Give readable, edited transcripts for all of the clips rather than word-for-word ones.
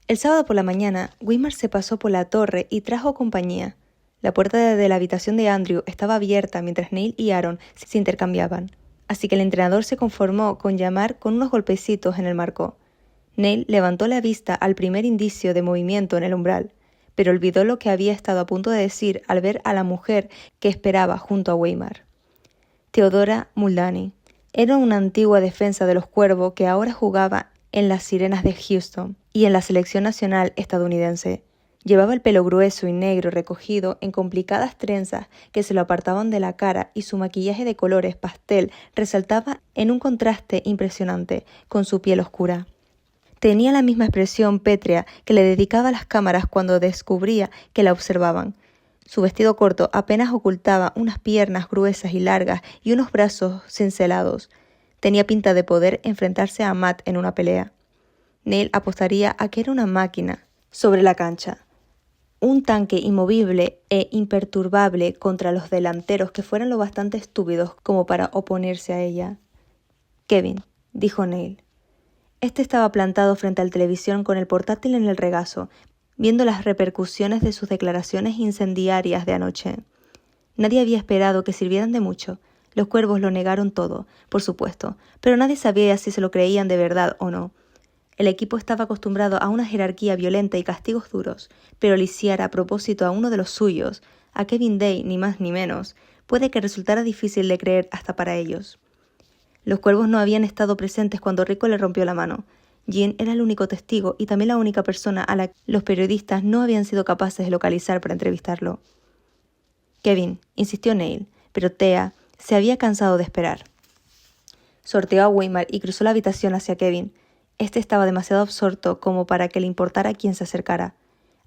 El sábado por la mañana, Weimar se pasó por la torre y trajo compañía. La puerta de la habitación de Andrew estaba abierta mientras Neil y Aaron se intercambiaban, así que el entrenador se conformó con llamar con unos golpecitos en el marco. Neil levantó la vista al primer indicio de movimiento en el umbral, pero olvidó lo que había estado a punto de decir al ver a la mujer que esperaba junto a Weimar. Theodora Muldowney era una antigua defensa de los Cuervos que ahora jugaba en las Sirenas de Houston y en la selección nacional estadounidense. Llevaba el pelo grueso y negro recogido en complicadas trenzas que se lo apartaban de la cara y su maquillaje de colores pastel resaltaba en un contraste impresionante con su piel oscura. Tenía la misma expresión pétrea que le dedicaba a las cámaras cuando descubría que la observaban. Su vestido corto apenas ocultaba unas piernas gruesas y largas y unos brazos cincelados. Tenía pinta de poder enfrentarse a Matt en una pelea. Neil apostaría a que era una máquina sobre la cancha. Un tanque inmovible e imperturbable contra los delanteros que fueran lo bastante estúpidos como para oponerse a ella. «Kevin», dijo Neil. Este estaba plantado frente a la televisión con el portátil en el regazo, viendo las repercusiones de sus declaraciones incendiarias de anoche. Nadie había esperado que sirvieran de mucho. Los Cuervos lo negaron todo, por supuesto, pero nadie sabía si se lo creían de verdad o no. El equipo estaba acostumbrado a una jerarquía violenta y castigos duros, pero lisiar a propósito a uno de los suyos, a Kevin Day, ni más ni menos, puede que resultara difícil de creer hasta para ellos. Los Cuervos no habían estado presentes cuando Rico le rompió la mano. Jean era el único testigo y también la única persona a la que los periodistas no habían sido capaces de localizar para entrevistarlo. «Kevin», insistió Neil, pero Thea se había cansado de esperar. Sorteó a Weimar y cruzó la habitación hacia Kevin. Este estaba demasiado absorto como para que le importara quién se acercara.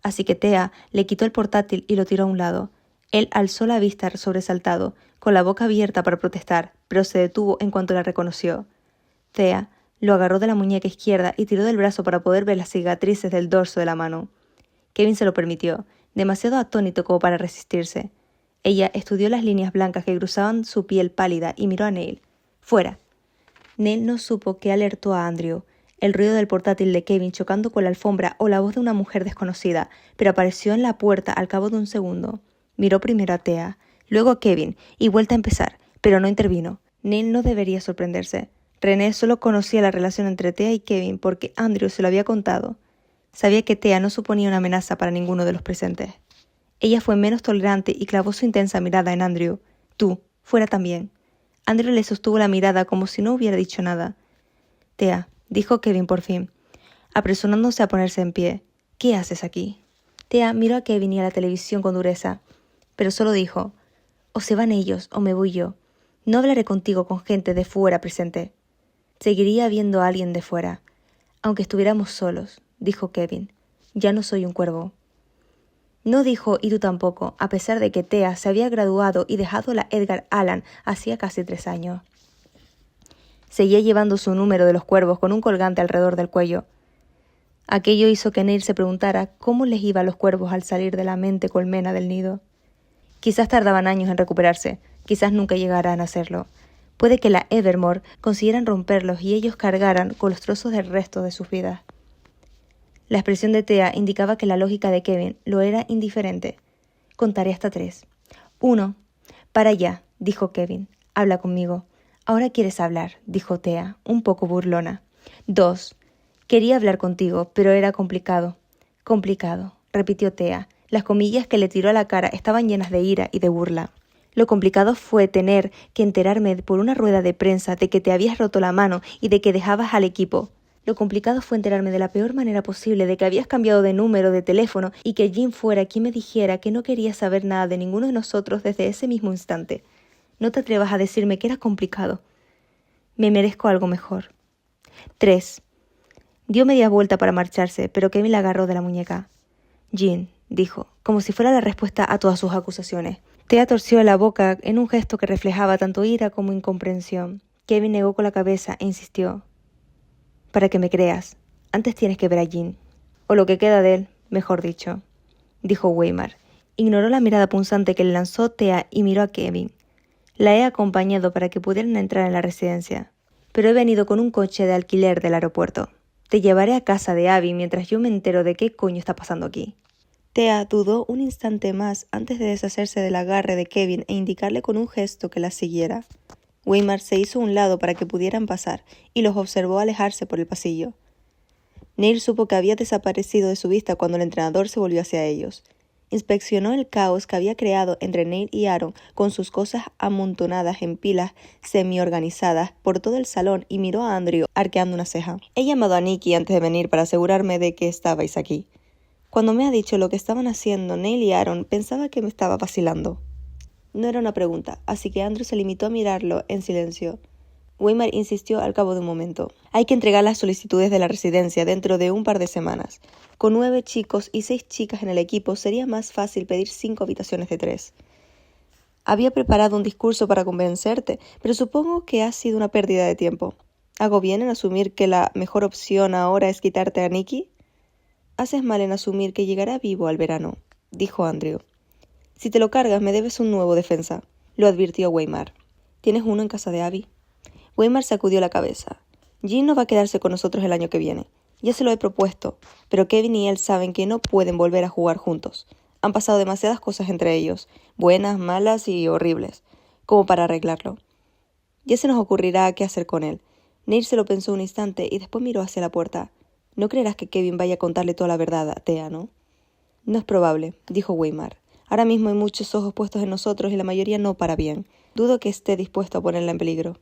Así que Thea le quitó el portátil y lo tiró a un lado. Él alzó la vista sobresaltado, con la boca abierta para protestar, pero se detuvo en cuanto la reconoció. Thea lo agarró de la muñeca izquierda y tiró del brazo para poder ver las cicatrices del dorso de la mano. Kevin se lo permitió, demasiado atónito como para resistirse. Ella estudió las líneas blancas que cruzaban su piel pálida y miró a Neil. «Fuera». Neil no supo qué alertó a Andrew, el ruido del portátil de Kevin chocando con la alfombra o la voz de una mujer desconocida, pero apareció en la puerta al cabo de un segundo. Miró primero a Thea, luego a Kevin, y vuelta a empezar, pero no intervino. Neil no debería sorprenderse. René solo conocía la relación entre Thea y Kevin porque Andrew se lo había contado. Sabía que Thea no suponía una amenaza para ninguno de los presentes. Ella fue menos tolerante y clavó su intensa mirada en Andrew. «Tú, fuera también». Andrew le sostuvo la mirada como si no hubiera dicho nada. «Thea», dijo Kevin por fin, apresurándose a ponerse en pie. «¿Qué haces aquí?» Thea miró a Kevin y a la televisión con dureza, pero solo dijo: «O se van ellos o me voy yo. No hablaré contigo con gente de fuera presente». «Seguiría viendo a alguien de fuera, aunque estuviéramos solos», dijo Kevin. «Ya no soy un cuervo». No dijo «y tú tampoco», a pesar de que Thea se había graduado y dejado la Edgar Allan hacía casi 3 años. Seguía llevando su número de los cuervos con un colgante alrededor del cuello. Aquello hizo que Neil se preguntara cómo les iba a los cuervos al salir de la mente colmena del nido. Quizás tardaban años en recuperarse, quizás nunca llegaran a hacerlo. Puede que la Evermore consiguieran romperlos y ellos cargaran con los trozos del resto de sus vidas. La expresión de Thea indicaba que la lógica de Kevin lo era indiferente. «Contaré hasta 3. 1. Para allá», dijo Kevin. «Habla conmigo». «Ahora quieres hablar», dijo Thea, un poco burlona. 2. «Quería hablar contigo, pero era complicado». «Complicado», repitió Thea. Las comillas que le tiró a la cara estaban llenas de ira y de burla. «Lo complicado fue tener que enterarme por una rueda de prensa de que te habías roto la mano y de que dejabas al equipo. Lo complicado fue enterarme de la peor manera posible de que habías cambiado de número de teléfono y que Jean fuera quien me dijera que no quería saber nada de ninguno de nosotros desde ese mismo instante. No te atrevas a decirme que era complicado. Me merezco algo mejor». 3. Dio media vuelta para marcharse, pero Kevin la agarró de la muñeca. «Jean», dijo, como si fuera la respuesta a todas sus acusaciones. Thea torció la boca en un gesto que reflejaba tanto ira como incomprensión. Kevin negó con la cabeza e insistió. «Para que me creas, antes tienes que ver a Jean. O lo que queda de él, mejor dicho», dijo Weimar. Ignoró la mirada punzante que le lanzó Thea y miró a Kevin. «La he acompañado para que pudieran entrar en la residencia, pero he venido con un coche de alquiler del aeropuerto». Te llevaré a casa de Abby mientras yo me entero de qué coño está pasando aquí. Thea dudó un instante más antes de deshacerse del agarre de Kevin e indicarle con un gesto que la siguiera. Weimar se hizo a un lado para que pudieran pasar y los observó alejarse por el pasillo. Neil supo que había desaparecido de su vista cuando el entrenador se volvió hacia ellos. Inspeccionó el caos que había creado entre Neil y Aaron con sus cosas amontonadas en pilas semi-organizadas por todo el salón y miró a Andrew arqueando una ceja. He llamado a Nikki antes de venir para asegurarme de que estabais aquí. Cuando me ha dicho lo que estaban haciendo Neil y Aaron, pensaba que me estaba vacilando. No era una pregunta, así que Andrew se limitó a mirarlo en silencio. Weimar insistió al cabo de un momento. Hay que entregar las solicitudes de la residencia dentro de un par de semanas. Con 9 chicos y 6 chicas en el equipo sería más fácil pedir 5 habitaciones de 3. Había preparado un discurso para convencerte, pero supongo que ha sido una pérdida de tiempo. ¿Hago bien en asumir que la mejor opción ahora es quitarte a Nikki? Haces mal en asumir que llegará vivo al verano, dijo Andrew. Si te lo cargas me debes un nuevo defensa, lo advirtió Weimar. ¿Tienes uno en casa de Abby? Weimar sacudió la cabeza. Jean no va a quedarse con nosotros el año que viene. Ya se lo he propuesto, pero Kevin y él saben que no pueden volver a jugar juntos. Han pasado demasiadas cosas entre ellos, buenas, malas y horribles, como para arreglarlo. Ya se nos ocurrirá qué hacer con él. Neil se lo pensó un instante y después miró hacia la puerta. No creerás que Kevin vaya a contarle toda la verdad a Thea, ¿no? No es probable, dijo Weimar. Ahora mismo hay muchos ojos puestos en nosotros y la mayoría no para bien. Dudo que esté dispuesto a ponerla en peligro.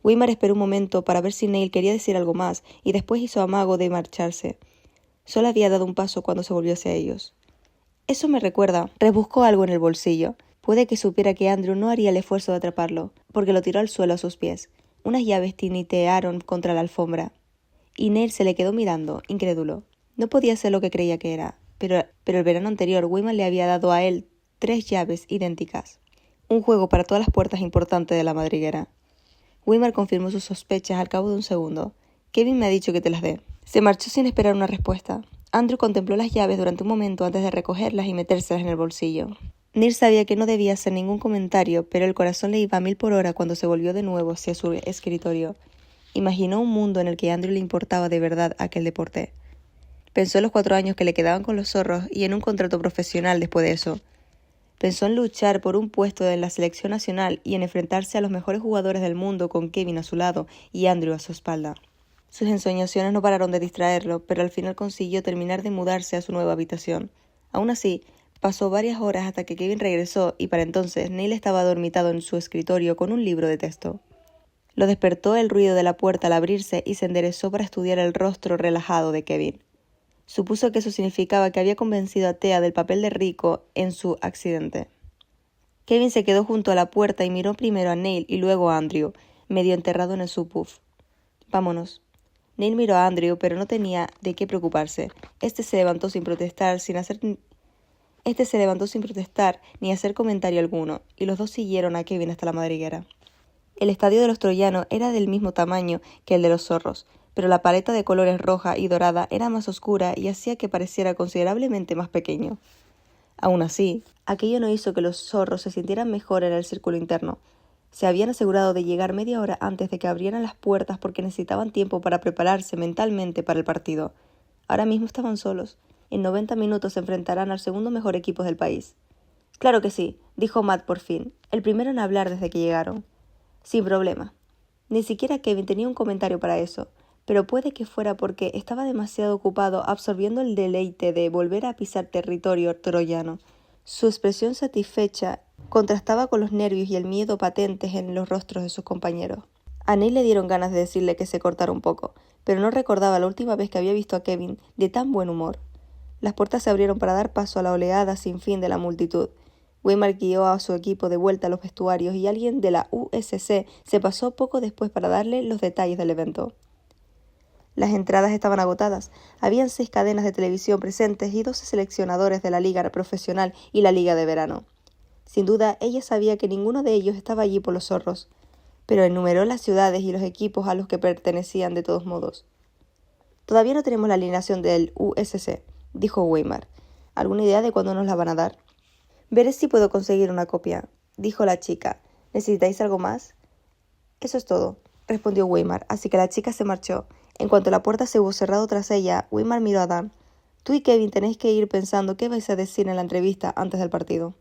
Weimar esperó un momento para ver si Neil quería decir algo más y después hizo amago de marcharse. Solo había dado un paso cuando se volvió hacia ellos. Eso me recuerda. Rebuscó algo en el bolsillo. Puede que supiera que Andrew no haría el esfuerzo de atraparlo, porque lo tiró al suelo a sus pies. Unas llaves tinitearon contra la alfombra. Y Neil se le quedó mirando, incrédulo. No podía ser lo que creía que era, pero el verano anterior Weimar le había dado a él 3 llaves idénticas. Un juego para todas las puertas importantes de la madriguera. Weimar confirmó sus sospechas al cabo de un segundo. Kevin me ha dicho que te las dé. Se marchó sin esperar una respuesta. Andrew contempló las llaves durante un momento antes de recogerlas y metérselas en el bolsillo. Neil sabía que no debía hacer ningún comentario, pero el corazón le iba a 1000 por hora cuando se volvió de nuevo hacia su escritorio. Imaginó un mundo en el que a Andrew le importaba de verdad aquel deporte. Pensó en los 4 años que le quedaban con los zorros y en un contrato profesional después de eso. Pensó en luchar por un puesto en la selección nacional y en enfrentarse a los mejores jugadores del mundo con Kevin a su lado y Andrew a su espalda. Sus ensoñaciones no pararon de distraerlo, pero al final consiguió terminar de mudarse a su nueva habitación. Aún así, pasó varias horas hasta que Kevin regresó y para entonces Neil estaba adormitado en su escritorio con un libro de texto. Lo despertó el ruido de la puerta al abrirse y se enderezó para estudiar el rostro relajado de Kevin. Supuso que eso significaba que había convencido a Thea del papel de Rico en su accidente. Kevin se quedó junto a la puerta y miró primero a Neil y luego a Andrew, medio enterrado en el subwoofer. Vámonos. Neil miró a Andrew, pero no tenía de qué preocuparse. Este se levantó sin protestar ni hacer comentario alguno, y los dos siguieron a Kevin hasta la madriguera. El estadio de los troyanos era del mismo tamaño que el de los zorros, pero la paleta de colores roja y dorada era más oscura y hacía que pareciera considerablemente más pequeño. Aún así, aquello no hizo que los zorros se sintieran mejor en el círculo interno. Se habían asegurado de llegar media hora antes de que abrieran las puertas porque necesitaban tiempo para prepararse mentalmente para el partido. Ahora mismo estaban solos. En 90 minutos se enfrentarán al segundo mejor equipo del país. Claro que sí, dijo Matt por fin, el primero en hablar desde que llegaron. Sin problema. Ni siquiera Kevin tenía un comentario para eso, pero puede que fuera porque estaba demasiado ocupado absorbiendo el deleite de volver a pisar territorio troyano. Su expresión satisfecha contrastaba con los nervios y el miedo patentes en los rostros de sus compañeros. A Neil le dieron ganas de decirle que se cortara un poco, pero no recordaba la última vez que había visto a Kevin de tan buen humor. Las puertas se abrieron para dar paso a la oleada sin fin de la multitud. Weimar guió a su equipo de vuelta a los vestuarios y alguien de la USC se pasó poco después para darle los detalles del evento. Las entradas estaban agotadas. Habían 6 cadenas de televisión presentes y 12 seleccionadores de la liga profesional y la liga de verano. Sin duda, ella sabía que ninguno de ellos estaba allí por los zorros, pero enumeró las ciudades y los equipos a los que pertenecían de todos modos. Todavía no tenemos la alineación del USC, dijo Weimar. ¿Alguna idea de cuándo nos la van a dar? Veré si puedo conseguir una copia, dijo la chica. ¿Necesitáis algo más? Eso es todo, respondió Weimar, así que la chica se marchó. En cuanto la puerta se hubo cerrado tras ella, Weimar miró a Dan. Tú y Kevin tenéis que ir pensando qué vais a decir en la entrevista antes del partido.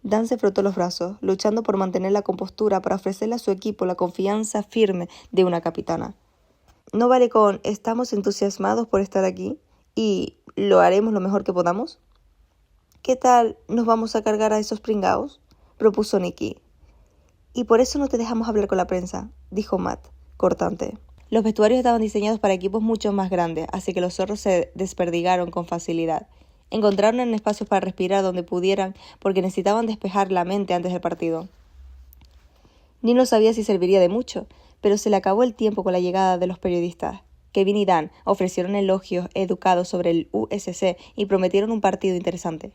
Dan se frotó los brazos, luchando por mantener la compostura para ofrecerle a su equipo la confianza firme de una capitana. ¿No vale con «estamos entusiasmados por estar aquí» y «lo haremos lo mejor que podamos»? ¿Qué tal nos vamos a cargar a esos pringaos?, propuso Nikki. Y por eso no te dejamos hablar con la prensa, dijo Matt, cortante. Los vestuarios estaban diseñados para equipos mucho más grandes, así que los zorros se desperdigaron con facilidad. Encontraron espacios para respirar donde pudieran, porque necesitaban despejar la mente antes del partido. Ni no sabía si serviría de mucho, pero se le acabó el tiempo con la llegada de los periodistas. Kevin y Dan ofrecieron elogios educados sobre el USC y prometieron un partido interesante.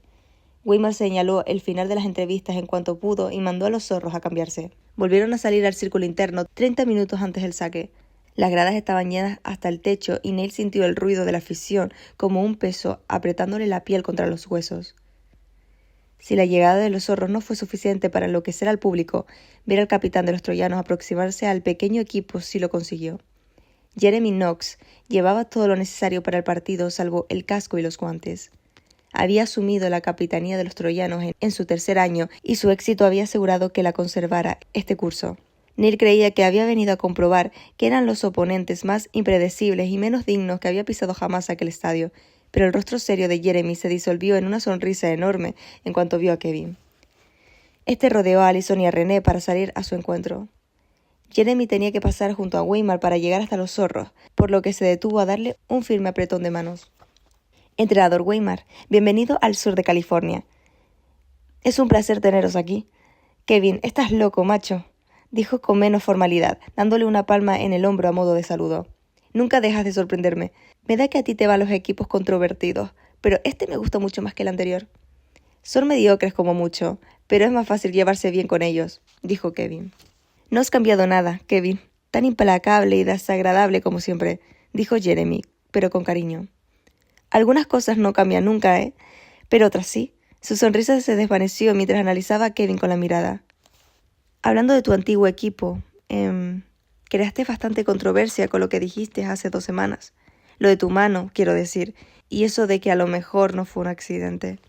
Weimar señaló el final de las entrevistas en cuanto pudo y mandó a los zorros a cambiarse. Volvieron a salir al círculo interno 30 minutos antes del saque. Las gradas estaban llenas hasta el techo y Neil sintió el ruido de la afición como un peso apretándole la piel contra los huesos. Si la llegada de los zorros no fue suficiente para enloquecer al público, ver al capitán de los troyanos aproximarse al pequeño equipo sí lo consiguió. Jeremy Knox llevaba todo lo necesario para el partido salvo el casco y los guantes. Había asumido la capitanía de los troyanos en su tercer año y su éxito había asegurado que la conservara este curso. Neil creía que había venido a comprobar que eran los oponentes más impredecibles y menos dignos que había pisado jamás aquel estadio, pero el rostro serio de Jeremy se disolvió en una sonrisa enorme en cuanto vio a Kevin. Este rodeó a Allison y a René para salir a su encuentro. Jeremy tenía que pasar junto a Weimar para llegar hasta los zorros, por lo que se detuvo a darle un firme apretón de manos. Entrenador Weimar, bienvenido al sur de California. Es un placer teneros aquí. Kevin, estás loco, macho, dijo con menos formalidad, dándole una palma en el hombro a modo de saludo. Nunca dejas de sorprenderme. Me da que a ti te van los equipos controvertidos, pero este me gusta mucho más que el anterior. Son mediocres como mucho, pero es más fácil llevarse bien con ellos, dijo Kevin. No has cambiado nada, Kevin. Tan implacable y desagradable como siempre, dijo Jeremy, pero con cariño. Algunas cosas no cambian nunca, pero otras sí. Su sonrisa se desvaneció mientras analizaba a Kevin con la mirada. Hablando de tu antiguo equipo, creaste bastante controversia con lo que dijiste hace 2 semanas. Lo de tu mano, quiero decir, y eso de que a lo mejor no fue un accidente.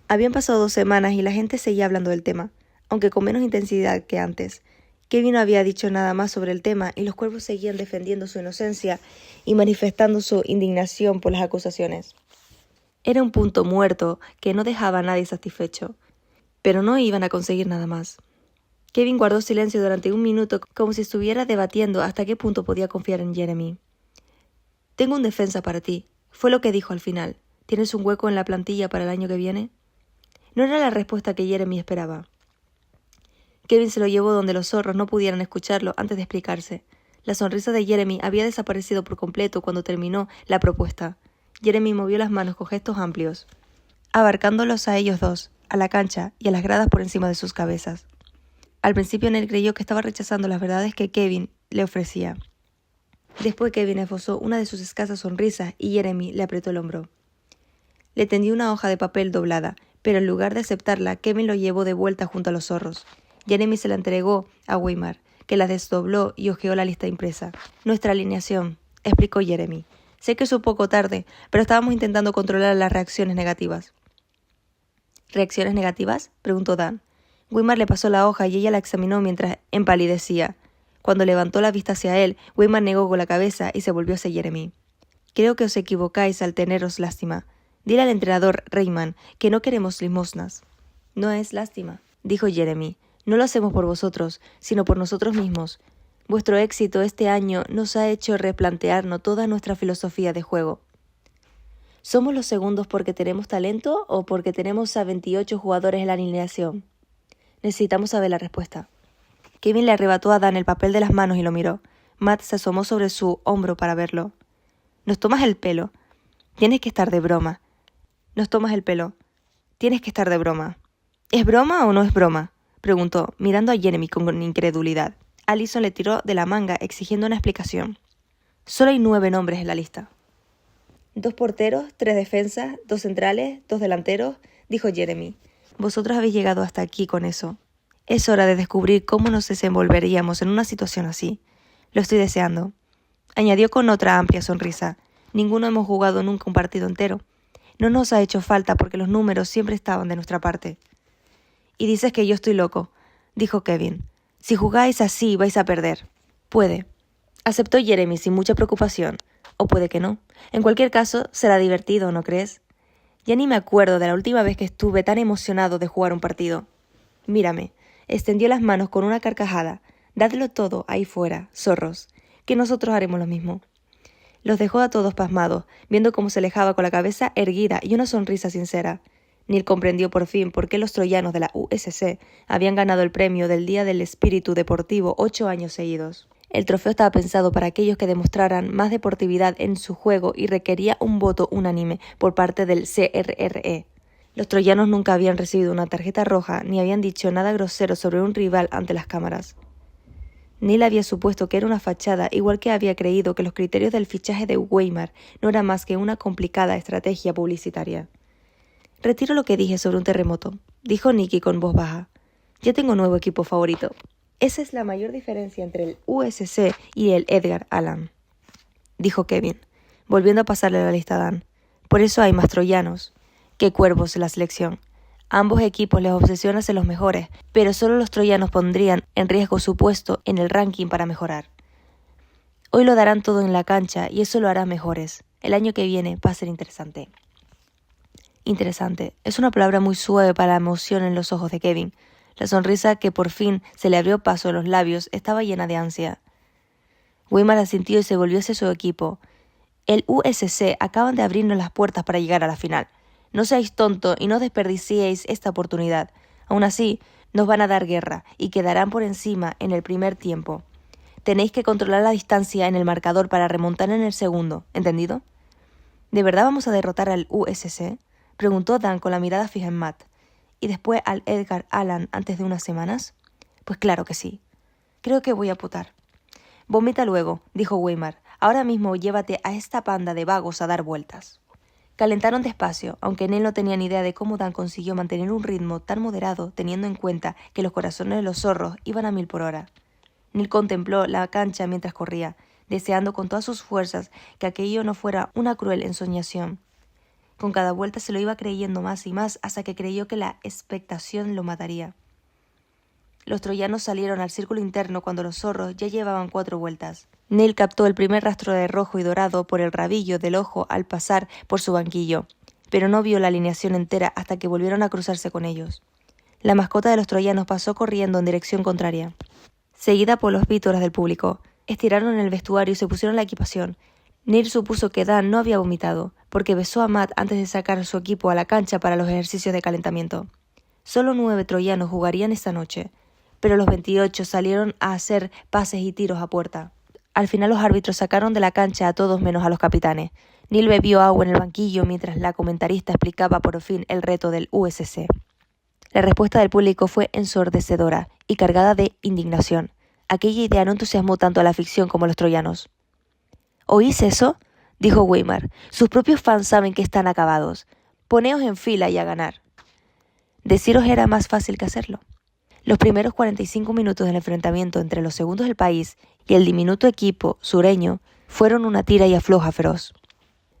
Habían pasado 2 semanas y la gente seguía hablando del tema, aunque con menos intensidad que antes. Kevin no había dicho nada más sobre el tema y los cuervos seguían defendiendo su inocencia y manifestando su indignación por las acusaciones. Era un punto muerto que no dejaba a nadie satisfecho, pero no iban a conseguir nada más. Kevin guardó silencio durante 1 minuto como si estuviera debatiendo hasta qué punto podía confiar en Jeremy. «Tengo un defensa para ti», fue lo que dijo al final. «¿Tienes un hueco en la plantilla para el año que viene?» No era la respuesta que Jeremy esperaba. Kevin se lo llevó donde los zorros no pudieran escucharlo antes de explicarse. La sonrisa de Jeremy había desaparecido por completo cuando terminó la propuesta. Jeremy movió las manos con gestos amplios, abarcándolos a ellos dos, a la cancha y a las gradas por encima de sus cabezas. Al principio Neil creyó que estaba rechazando las verdades que Kevin le ofrecía. Después Kevin esbozó una de sus escasas sonrisas y Jeremy le apretó el hombro. Le tendió una hoja de papel doblada, pero en lugar de aceptarla, Kevin lo llevó de vuelta junto a los zorros. Jeremy se la entregó a Weimar, que la desdobló y hojeó la lista impresa. «Nuestra alineación», explicó Jeremy. «Sé que es un poco tarde, pero estábamos intentando controlar las reacciones negativas». «¿Reacciones negativas?», preguntó Dan. Weimar le pasó la hoja y ella la examinó mientras empalidecía. Cuando levantó la vista hacia él, Weimar negó con la cabeza y se volvió hacia Jeremy. «Creo que os equivocáis al teneros lástima. Dile al entrenador Rayman que no queremos limosnas». «No es lástima», dijo Jeremy. «No lo hacemos por vosotros, sino por nosotros mismos. Vuestro éxito este año nos ha hecho replantearnos toda nuestra filosofía de juego». ¿Somos los segundos porque tenemos talento o porque tenemos a 28 jugadores en la alineación? Necesitamos saber la respuesta. Kevin le arrebató a Dan el papel de las manos y lo miró. Matt se asomó sobre su hombro para verlo. «Nos tomas el pelo. Tienes que estar de broma». «Nos tomas el pelo. Tienes que estar de broma». «¿Es broma o no es broma?», preguntó, mirando a Jeremy con incredulidad. Allison le tiró de la manga exigiendo una explicación. «Solo hay 9 nombres en la lista». «2 porteros, 3 defensas, 2 centrales, 2 delanteros», dijo Jeremy. «Vosotros habéis llegado hasta aquí con eso. Es hora de descubrir cómo nos desenvolveríamos en una situación así. Lo estoy deseando». añadió con otra amplia sonrisa. Ninguno hemos jugado nunca un partido entero. No nos ha hecho falta porque los números siempre estaban de nuestra parte. Y dices que yo estoy loco, dijo Kevin. Si jugáis así vais a perder. Puede, aceptó Jeremy sin mucha preocupación. O puede que no. En cualquier caso, será divertido, ¿no crees? Ya ni me acuerdo de la última vez que estuve tan emocionado de jugar un partido. Mírame, extendió las manos con una carcajada. Dadlo todo ahí fuera, zorros, que nosotros haremos lo mismo. Los dejó a todos pasmados, viendo cómo se alejaba con la cabeza erguida y una sonrisa sincera. Neil comprendió por fin por qué los troyanos de la USC habían ganado el premio del Día del Espíritu Deportivo 8 años seguidos. El trofeo estaba pensado para aquellos que demostraran más deportividad en su juego y requería un voto unánime por parte del CRRE. Los troyanos nunca habían recibido una tarjeta roja ni habían dicho nada grosero sobre un rival ante las cámaras. Neil había supuesto que era una fachada, igual que había creído que los criterios del fichaje de Weimar no eran más que una complicada estrategia publicitaria. «Retiro lo que dije sobre un terremoto», dijo Nicky con voz baja. «Ya tengo un nuevo equipo favorito. Esa es la mayor diferencia entre el USC y el Edgar Allan», dijo Kevin, volviendo a pasarle la lista a Dan. «Por eso hay más troyanos que cuervos en la selección. Ambos equipos les obsesiona ser los mejores, pero solo los troyanos pondrían en riesgo su puesto en el ranking para mejorar. Hoy lo darán todo en la cancha y eso lo hará mejores. El año que viene va a ser interesante». Interesante. Es una palabra muy suave para la emoción en los ojos de Kevin. La sonrisa que por fin se le abrió paso en los labios estaba llena de ansia. Weimar asintió y se volvió hacia su equipo. «El USC acaban de abrirnos las puertas para llegar a la final. No seáis tontos y no desperdiciéis esta oportunidad. Aún así, nos van a dar guerra y quedarán por encima en el primer tiempo. Tenéis que controlar la distancia en el marcador para remontar en el segundo, ¿entendido?» «¿De verdad vamos a derrotar al USC?» preguntó Dan con la mirada fija en Matt. «¿Y después al Edgar Allan antes de unas semanas?» «Pues claro que sí. Creo que voy a putar». «Vomita luego», dijo Weimar. «Ahora mismo llévate a esta panda de vagos a dar vueltas». Calentaron despacio, aunque Neil no tenía ni idea de cómo Dan consiguió mantener un ritmo tan moderado teniendo en cuenta que los corazones de los zorros iban a 1000 por hora. Neil contempló la cancha mientras corría, deseando con todas sus fuerzas que aquello no fuera una cruel ensoñación. Con cada vuelta se lo iba creyendo más y más hasta que creyó que la expectación lo mataría. Los troyanos salieron al círculo interno cuando los zorros ya llevaban 4 vueltas. Neil captó el primer rastro de rojo y dorado por el rabillo del ojo al pasar por su banquillo, pero no vio la alineación entera hasta que volvieron a cruzarse con ellos. La mascota de los troyanos pasó corriendo en dirección contraria, seguida por los vítores del público. Estiraron el vestuario y se pusieron la equipación. Neil supuso que Dan no había vomitado, porque besó a Matt antes de sacar a su equipo a la cancha para los ejercicios de calentamiento. Solo 9 troyanos jugarían esta noche, pero los 28 salieron a hacer pases y tiros a puerta. Al final los árbitros sacaron de la cancha a todos menos a los capitanes. Neil bebió agua en el banquillo mientras la comentarista explicaba por fin el reto del USC. La respuesta del público fue ensordecedora y cargada de indignación. Aquella idea no entusiasmó tanto a la ficción como a los troyanos. «¿Oís eso?», dijo Weimar. «Sus propios fans saben que están acabados. Poneos en fila y a ganar». Deciros era más fácil que hacerlo. Los primeros 45 minutos del enfrentamiento entre los segundos del país y el diminuto equipo sureño fueron una tira y afloja feroz.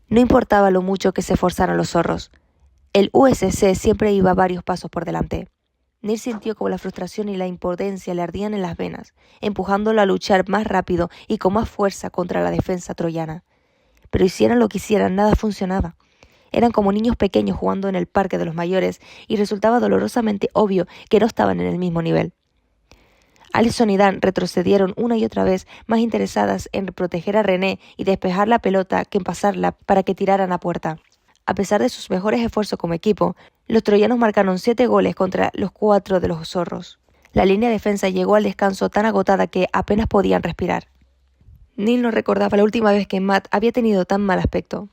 No importaba lo mucho que se esforzaran los zorros. El USC siempre iba varios pasos por delante. Neil sintió como la frustración y la impotencia le ardían en las venas, empujándolo a luchar más rápido y con más fuerza contra la defensa troyana. Pero hicieran lo que hicieran, nada funcionaba. Eran como niños pequeños jugando en el parque de los mayores y resultaba dolorosamente obvio que no estaban en el mismo nivel. Allison y Dan retrocedieron una y otra vez, más interesadas en proteger a René y despejar la pelota que en pasarla para que tiraran a puerta. A pesar de sus mejores esfuerzos como equipo, los troyanos marcaron 7 goles contra los 4 de los zorros. La línea de defensa llegó al descanso tan agotada que apenas podían respirar. Neil no recordaba la última vez que Matt había tenido tan mal aspecto.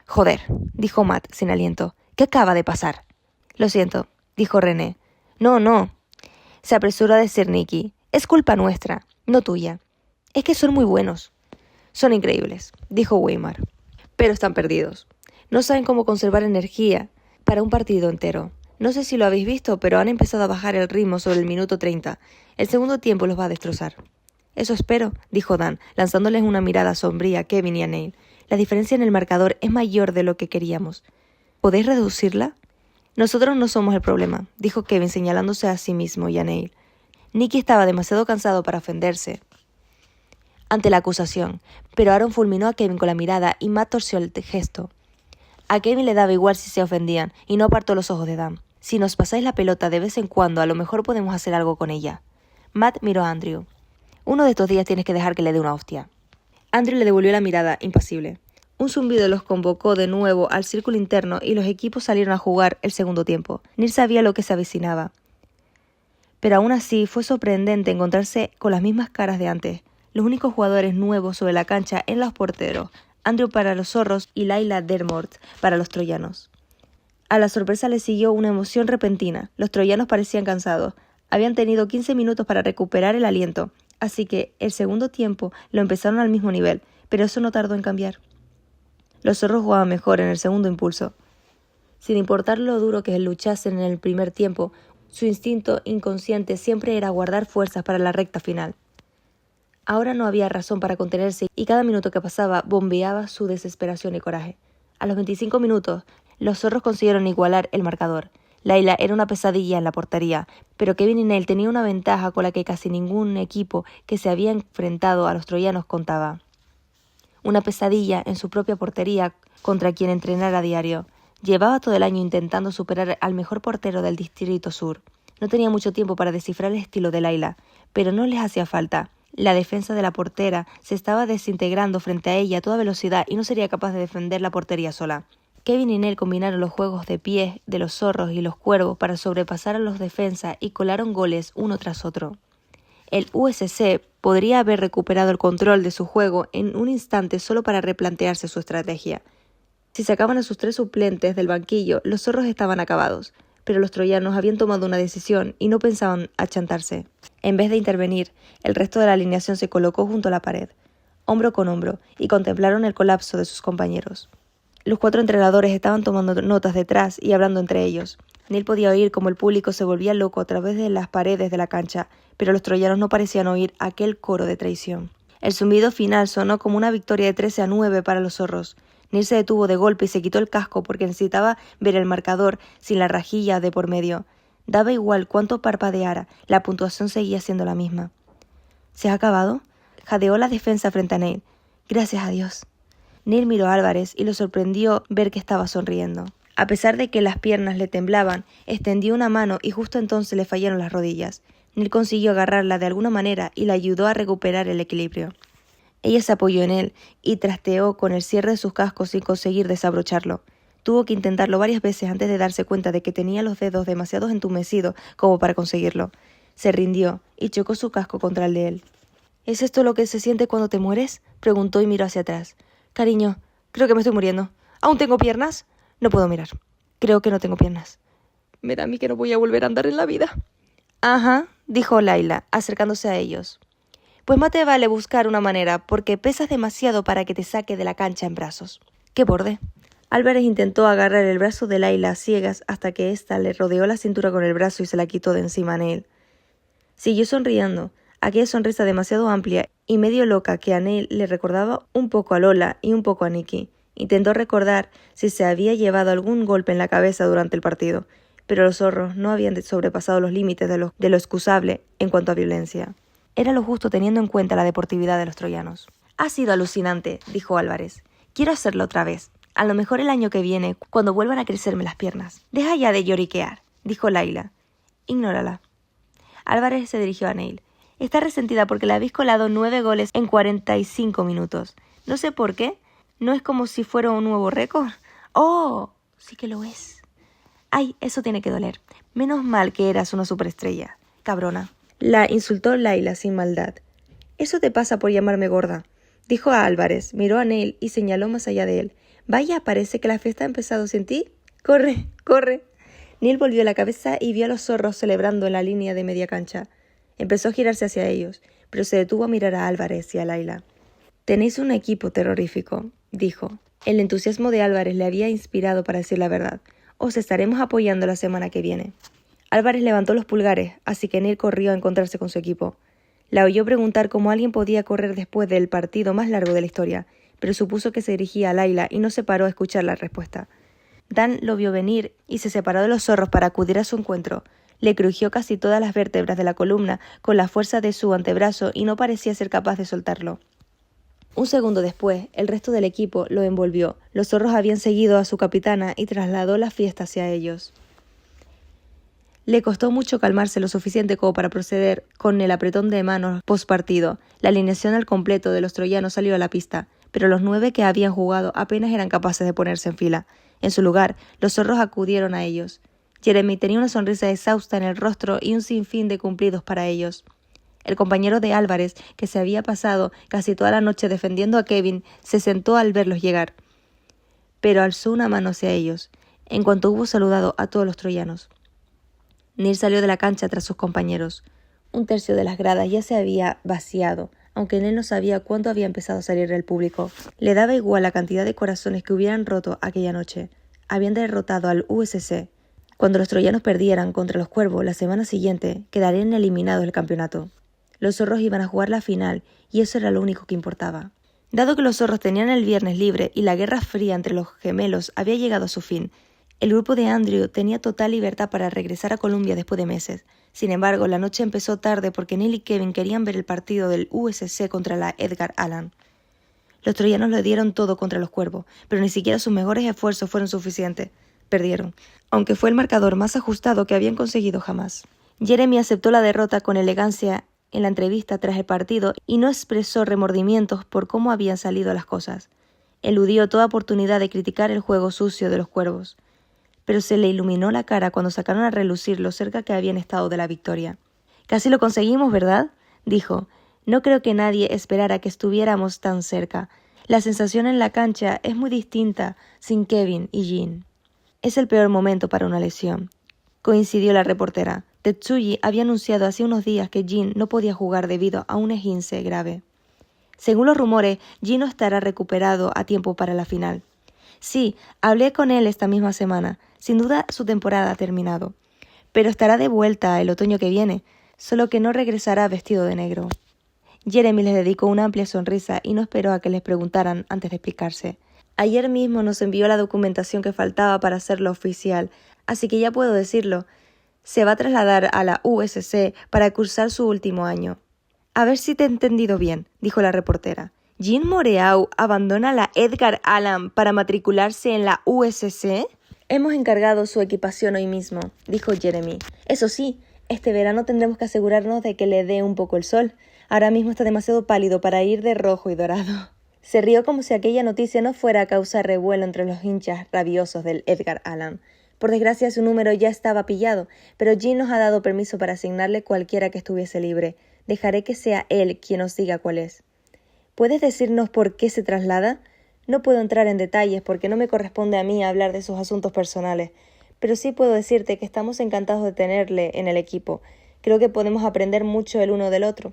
«Joder», dijo Matt sin aliento. «¿Qué acaba de pasar?» «Lo siento», dijo René. «No», se apresuró a decir Nicky. «Es culpa nuestra, no tuya. Es que son muy buenos». «Son increíbles», dijo Weimar. «Pero están perdidos. No saben cómo conservar energía para un partido entero. No sé si lo habéis visto, pero han empezado a bajar el ritmo sobre el minuto 30. El segundo tiempo los va a destrozar». Eso espero, dijo Dan, lanzándoles una mirada sombría a Kevin y a Neil. La diferencia en el marcador es mayor de lo que queríamos. ¿Podéis reducirla? Nosotros no somos el problema, dijo Kevin señalándose a sí mismo y a Neil. Nicky estaba demasiado cansado para ofenderse ante la acusación, pero Aaron fulminó a Kevin con la mirada y Matt torció el gesto. A Kevin le daba igual si se ofendían y no apartó los ojos de Dan. Si nos pasáis la pelota de vez en cuando, a lo mejor podemos hacer algo con ella. Matt miró a Andrew. Uno de estos días tienes que dejar que le dé una hostia. Andrew le devolvió la mirada, impasible. Un zumbido los convocó de nuevo al círculo interno y los equipos salieron a jugar el segundo tiempo. Neil sabía lo que se avecinaba. Pero aún así fue sorprendente encontrarse con las mismas caras de antes. Los únicos jugadores nuevos sobre la cancha eran los porteros, Andrew para los zorros y Layla Dermort para los troyanos. A la sorpresa le siguió una emoción repentina. Los troyanos parecían cansados. Habían tenido 15 minutos para recuperar el aliento, así que el segundo tiempo lo empezaron al mismo nivel, pero eso no tardó en cambiar. Los zorros jugaban mejor en el segundo impulso. Sin importar lo duro que luchasen en el primer tiempo, su instinto inconsciente siempre era guardar fuerzas para la recta final. Ahora no había razón para contenerse y cada minuto que pasaba bombeaba su desesperación y coraje. A los 25 minutos, los zorros consiguieron igualar el marcador. Layla era una pesadilla en la portería, pero Kevin y Neil tenían una ventaja con la que casi ningún equipo que se había enfrentado a los troyanos contaba. Una pesadilla en su propia portería contra quien entrenara a diario. Llevaba todo el año intentando superar al mejor portero del Distrito Sur. No tenía mucho tiempo para descifrar el estilo de Layla, pero no les hacía falta. La defensa de la portera se estaba desintegrando frente a ella a toda velocidad y no sería capaz de defender la portería sola. Kevin y Neil combinaron los juegos de pies de los zorros y los cuervos para sobrepasar a los defensas y colaron goles uno tras otro. El USC podría haber recuperado el control de su juego en un instante solo para replantearse su estrategia. Si sacaban a sus 3 suplentes del banquillo, los zorros estaban acabados, pero los troyanos habían tomado una decisión y no pensaban achantarse. En vez de intervenir, el resto de la alineación se colocó junto a la pared, hombro con hombro, y contemplaron el colapso de sus compañeros. Los 4 entrenadores estaban tomando notas detrás y hablando entre ellos. Neil podía oír cómo el público se volvía loco a través de las paredes de la cancha, pero los troyanos no parecían oír aquel coro de traición. El zumbido final sonó como una victoria de 13-9 para los zorros. Neil se detuvo de golpe y se quitó el casco porque necesitaba ver el marcador sin la rajilla de por medio. Daba igual cuánto parpadeara, la puntuación seguía siendo la misma. ¿Se ha acabado? Jadeó la defensa frente a Neil. Gracias a Dios. Neil miró a Álvarez y lo sorprendió ver que estaba sonriendo. A pesar de que las piernas le temblaban, extendió una mano y justo entonces le fallaron las rodillas. Neil consiguió agarrarla de alguna manera y la ayudó a recuperar el equilibrio. Ella se apoyó en él y trasteó con el cierre de sus cascos sin conseguir desabrocharlo. Tuvo que intentarlo varias veces antes de darse cuenta de que tenía los dedos demasiado entumecidos como para conseguirlo. Se rindió y chocó su casco contra el de él. ¿Es esto lo que se siente cuando te mueres?, preguntó y miró hacia atrás. Cariño, creo que me estoy muriendo. ¿Aún tengo piernas? No puedo mirar. Creo que no tengo piernas. Me da a mí que no voy a volver a andar en la vida. Ajá, dijo Layla, acercándose a ellos. Pues más te vale buscar una manera, porque pesas demasiado para que te saque de la cancha en brazos. ¡Qué borde! Álvarez intentó agarrar el brazo de Layla a ciegas hasta que ésta le rodeó la cintura con el brazo y se la quitó de encima a Neil. Siguió sonriendo, aquella sonrisa demasiado amplia y medio loca que a Neil le recordaba un poco a Lola y un poco a Nicky. Intentó recordar si se había llevado algún golpe en la cabeza durante el partido, pero los zorros no habían sobrepasado los límites de lo excusable en cuanto a violencia. Era lo justo teniendo en cuenta la deportividad de los troyanos. Ha sido alucinante, dijo Álvarez. Quiero hacerlo otra vez. A lo mejor el año que viene, cuando vuelvan a crecerme las piernas. Deja ya de lloriquear, dijo Layla. Ignórala. Álvarez se dirigió a Neil. Está resentida porque le habéis colado 9 goles en 45 minutos. No sé por qué. ¿No es como si fuera un nuevo récord? ¡Oh! Sí que lo es. Ay, eso tiene que doler. Menos mal que eras una superestrella. Cabrona. La insultó Layla sin maldad. Eso te pasa por llamarme gorda, dijo a Álvarez, miró a Neil y señaló más allá de él. Vaya, parece que la fiesta ha empezado sin ti. ¡Corre, corre! Neil volvió la cabeza y vio a los zorros celebrando en la línea de media cancha. Empezó a girarse hacia ellos, pero se detuvo a mirar a Álvarez y a Layla. Tenéis un equipo terrorífico, dijo. El entusiasmo de Álvarez le había inspirado para decir la verdad. Os estaremos apoyando la semana que viene. Álvarez levantó los pulgares, así que Neil corrió a encontrarse con su equipo. La oyó preguntar cómo alguien podía correr después del partido más largo de la historia, pero supuso que se dirigía a Layla y no se paró a escuchar la respuesta. Dan lo vio venir y se separó de los zorros para acudir a su encuentro. Le crujió casi todas las vértebras de la columna con la fuerza de su antebrazo y no parecía ser capaz de soltarlo. Un segundo después, el resto del equipo lo envolvió. Los zorros habían seguido a su capitana y trasladó la fiesta hacia ellos. Le costó mucho calmarse lo suficiente como para proceder con el apretón de manos postpartido. La alineación al completo de los troyanos salió a la pista, pero los 9 que habían jugado apenas eran capaces de ponerse en fila. En su lugar, los zorros acudieron a ellos. Jeremy tenía una sonrisa exhausta en el rostro y un sinfín de cumplidos para ellos. El compañero de Álvarez, que se había pasado casi toda la noche defendiendo a Kevin, se sentó al verlos llegar, pero alzó una mano hacia ellos, en cuanto hubo saludado a todos los troyanos. Neil salió de la cancha tras sus compañeros. Un tercio de las gradas ya se había vaciado, aunque Neil no sabía cuánto había empezado a salir del público. Le daba igual la cantidad de corazones que hubieran roto aquella noche. Habían derrotado al USC. Cuando los troyanos perdieran contra los cuervos la semana siguiente, quedarían eliminados del campeonato. Los zorros iban a jugar la final, y eso era lo único que importaba. Dado que los zorros tenían el viernes libre y la guerra fría entre los gemelos había llegado a su fin, el grupo de Andrew tenía total libertad para regresar a Columbia después de meses. Sin embargo, la noche empezó tarde porque Neil y Kevin querían ver el partido del USC contra la Edgar Allan. Los troyanos lo dieron todo contra los cuervos, pero ni siquiera sus mejores esfuerzos fueron suficientes. Perdieron, aunque fue el marcador más ajustado que habían conseguido jamás. Jeremy aceptó la derrota con elegancia en la entrevista tras el partido y no expresó remordimientos por cómo habían salido las cosas. Eludió toda oportunidad de criticar el juego sucio de los cuervos, pero se le iluminó la cara cuando sacaron a relucir lo cerca que habían estado de la victoria. «Casi lo conseguimos, ¿verdad?», dijo. «No creo que nadie esperara que estuviéramos tan cerca. La sensación en la cancha es muy distinta sin Kevin y Jean». «Es el peor momento para una lesión», coincidió la reportera. Tetsuji había anunciado hace unos días que Jin no podía jugar debido a un esguince grave. Según los rumores, Jin no estará recuperado a tiempo para la final. Sí, hablé con él esta misma semana. Sin duda su temporada ha terminado. Pero estará de vuelta el otoño que viene, solo que no regresará vestido de negro. Jeremy les dedicó una amplia sonrisa y no esperó a que les preguntaran antes de explicarse. Ayer mismo nos envió la documentación que faltaba para hacerlo oficial, así que ya puedo decirlo. Se va a trasladar a la USC para cursar su último año. «A ver si te he entendido bien», dijo la reportera. «¿Jean Moreau abandona la Edgar Allan para matricularse en la USC?» «Hemos encargado su equipación hoy mismo», dijo Jeremy. «Eso sí, este verano tendremos que asegurarnos de que le dé un poco el sol. Ahora mismo está demasiado pálido para ir de rojo y dorado». Se rió como si aquella noticia no fuera a causar revuelo entre los hinchas rabiosos del Edgar Allan. Por desgracia su número ya estaba pillado, pero Jean nos ha dado permiso para asignarle cualquiera que estuviese libre. Dejaré que sea él quien nos diga cuál es. ¿Puedes decirnos por qué se traslada? No puedo entrar en detalles porque no me corresponde a mí hablar de sus asuntos personales, pero sí puedo decirte que estamos encantados de tenerle en el equipo. Creo que podemos aprender mucho el uno del otro.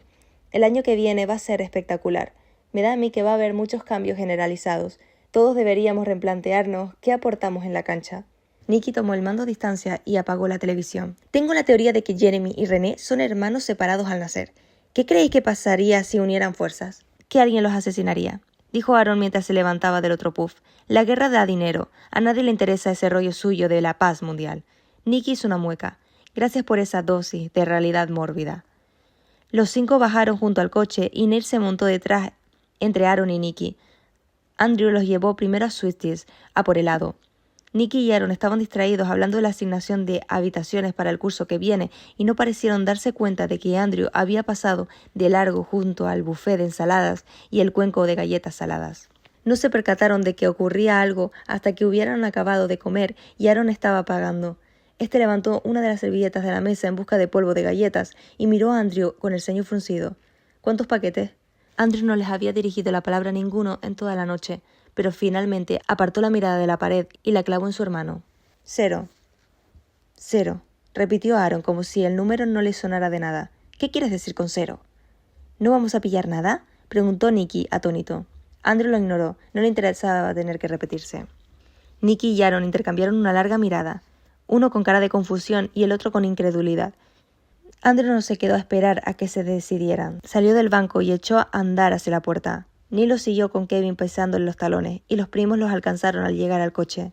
El año que viene va a ser espectacular. Me da a mí que va a haber muchos cambios generalizados. Todos deberíamos replantearnos qué aportamos en la cancha. Nikki tomó el mando a distancia y apagó la televisión. «Tengo la teoría de que Jeremy y René son hermanos separados al nacer. ¿Qué creéis que pasaría si unieran fuerzas?» «Que alguien los asesinaría», dijo Aaron mientras se levantaba del otro puff. «La guerra da dinero. A nadie le interesa ese rollo suyo de la paz mundial». Nikki hizo una mueca. «Gracias por esa dosis de realidad mórbida». Los 5 bajaron junto al coche y Neil se montó detrás entre Aaron y Nikki. Andrew los llevó primero a Sweeties, a por helado. Nikki y Aaron estaban distraídos hablando de la asignación de habitaciones para el curso que viene y no parecieron darse cuenta de que Andrew había pasado de largo junto al buffet de ensaladas y el cuenco de galletas saladas. No se percataron de que ocurría algo hasta que hubieran acabado de comer y Aaron estaba pagando. Este levantó una de las servilletas de la mesa en busca de polvo de galletas y miró a Andrew con el ceño fruncido. «¿Cuántos paquetes?» Andrew no les había dirigido la palabra a ninguno en toda la noche, pero finalmente apartó la mirada de la pared y la clavó en su hermano. «0. 0», repitió Aaron como si el número no le sonara de nada. «¿Qué quieres decir con 0?» «¿No vamos a pillar nada?», preguntó Nikki, atónito. Andrew lo ignoró, no le interesaba tener que repetirse. Nikki y Aaron intercambiaron una larga mirada, uno con cara de confusión y el otro con incredulidad. Andrew no se quedó a esperar a que se decidieran. Salió del banco y echó a andar hacia la puerta. Neil lo siguió con Kevin pisándole los talones, y los primos los alcanzaron al llegar al coche.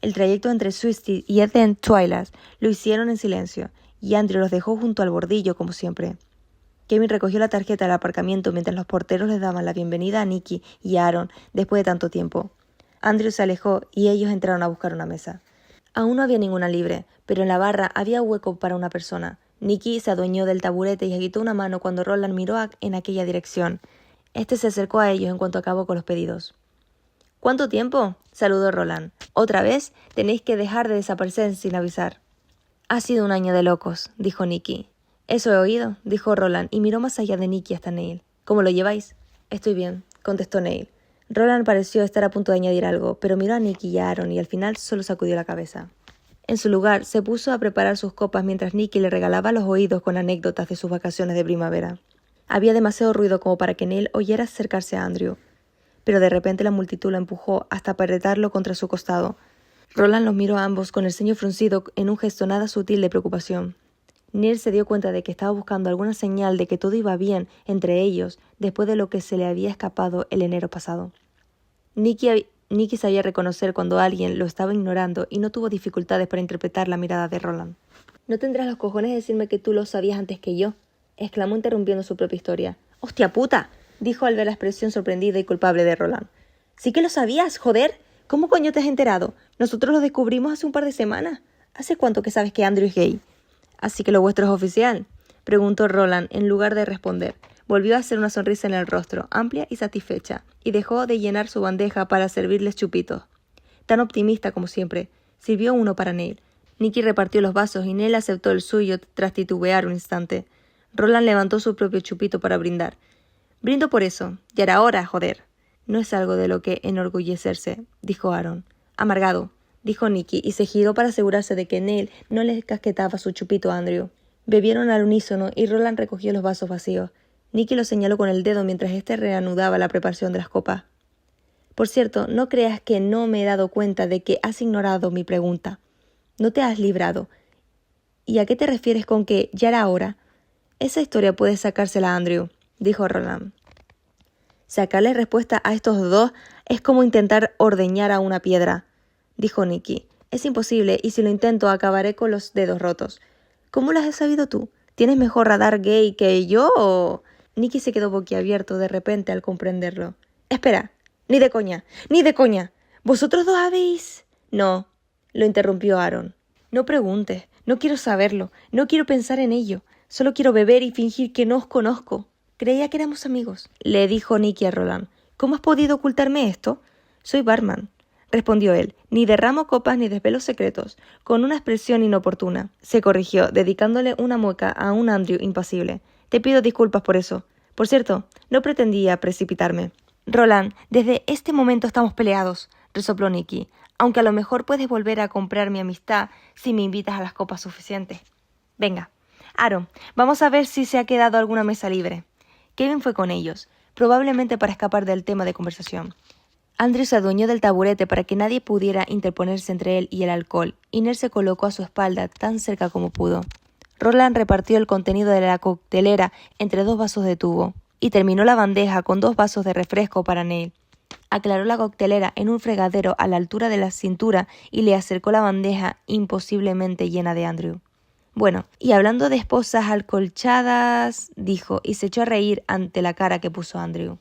El trayecto entre Swisty y Eden Twiligh lo hicieron en silencio, y Andrew los dejó junto al bordillo como siempre. Kevin recogió la tarjeta del aparcamiento mientras los porteros les daban la bienvenida a Nicky y a Aaron después de tanto tiempo. Andrew se alejó y ellos entraron a buscar una mesa. Aún no había ninguna libre, pero en la barra había hueco para una persona. Nicky se adueñó del taburete y agitó una mano cuando Roland miró en aquella dirección. Este se acercó a ellos en cuanto acabó con los pedidos. —¿Cuánto tiempo? —saludó Roland. —¿Otra vez? Tenéis que dejar de desaparecer sin avisar. —Ha sido un año de locos —dijo Nicky. —Eso he oído —dijo Roland, y miró más allá de Nicky hasta Neil. —¿Cómo lo lleváis? —Estoy bien —contestó Neil. Roland pareció estar a punto de añadir algo, pero miró a Nicky y a Aaron y al final solo sacudió la cabeza. En su lugar, se puso a preparar sus copas mientras Nicky le regalaba los oídos con anécdotas de sus vacaciones de primavera. Había demasiado ruido como para que Neil oyera acercarse a Andrew, pero de repente la multitud lo empujó hasta apretarlo contra su costado. Roland los miró a ambos con el ceño fruncido en un gesto nada sutil de preocupación. Neil se dio cuenta de que estaba buscando alguna señal de que todo iba bien entre ellos después de lo que se le había escapado el enero pasado. Nicky sabía reconocer cuando alguien lo estaba ignorando y no tuvo dificultades para interpretar la mirada de Roland. —¿No tendrás los cojones de decirme que tú lo sabías antes que yo? —exclamó interrumpiendo su propia historia. —¡Hostia puta! —dijo al ver la expresión sorprendida y culpable de Roland. —¡Sí que lo sabías, joder! ¿Cómo coño te has enterado? Nosotros lo descubrimos hace un par de semanas. ¿Hace cuánto que sabes que Andrew es gay? —¿Así que lo vuestro es oficial? —preguntó Roland en lugar de responder. Volvió a hacer una sonrisa en el rostro, amplia y satisfecha, y dejó de llenar su bandeja para servirles chupitos. Tan optimista como siempre, sirvió uno para Neil. Nicky repartió los vasos y Neil aceptó el suyo tras titubear un instante. Roland levantó su propio chupito para brindar. —Brindo por eso. Ya era hora, joder. —No es algo de lo que enorgullecerse —dijo Aaron. —Amargado —dijo Nicky, y se giró para asegurarse de que Neil no le casquetaba su chupito a Andrew. Bebieron al unísono y Roland recogió los vasos vacíos. Nicky lo señaló con el dedo mientras éste reanudaba la preparación de las copas. —Por cierto, no creas que no me he dado cuenta de que has ignorado mi pregunta. No te has librado. ¿Y a qué te refieres con que ya era hora? Esa historia puedes sacársela a Andrew —dijo Roland. —Sacarle respuesta a estos dos es como intentar ordeñar a una piedra —dijo Nicky. —Es imposible, y si lo intento acabaré con los dedos rotos. —¿Cómo lo has sabido tú? ¿Tienes mejor radar gay que yo o...? Nicky se quedó boquiabierto de repente al comprenderlo. —Espera, ni de coña, ni de coña. ¿Vosotros dos habéis...? —No —lo interrumpió Aaron—. No preguntes, no quiero saberlo, no quiero pensar en ello. Solo quiero beber y fingir que no os conozco. Creía que éramos amigos —le dijo Nicky a Roland—. ¿Cómo has podido ocultarme esto? Soy barman —respondió él—. Ni derramo copas ni desvelo secretos. Con una expresión inoportuna. Se corrigió, dedicándole una mueca a un Andrew impasible. Te pido disculpas por eso. Por cierto, no pretendía precipitarme. Roland, desde este momento estamos peleados —resopló Nicky—, aunque a lo mejor puedes volver a comprar mi amistad si me invitas a las copas suficientes. Venga, Aaron, vamos a ver si se ha quedado alguna mesa libre. Kevin fue con ellos, probablemente para escapar del tema de conversación. Andrew se adueñó del taburete para que nadie pudiera interponerse entre él y el alcohol, y Neil se colocó a su espalda tan cerca como pudo. Roland repartió el contenido de la coctelera entre 2 vasos de tubo, y terminó la bandeja con 2 vasos de refresco para Neil. Aclaró la coctelera en un fregadero a la altura de la cintura y le acercó la bandeja imposiblemente llena de Andrew. —Bueno, y hablando de esposas alcolchadas —dijo, y se echó a reír ante la cara que puso Andrew.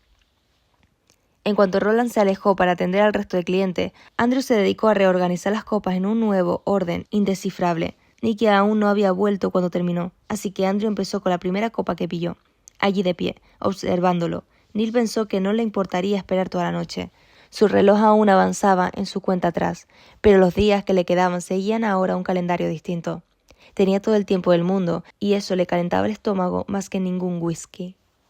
En cuanto Roland se alejó para atender al resto de clientes, Andrew se dedicó a reorganizar las copas en un nuevo orden indescifrable. Nicky aún no había vuelto cuando terminó, así que Andrew empezó con la primera copa que pilló. Allí de pie, observándolo, Neil pensó que no le importaría esperar toda la noche. Su reloj aún avanzaba en su cuenta atrás, pero los días que le quedaban seguían ahora un calendario distinto. Tenía todo el tiempo del mundo, y eso le calentaba el estómago más que ningún whisky.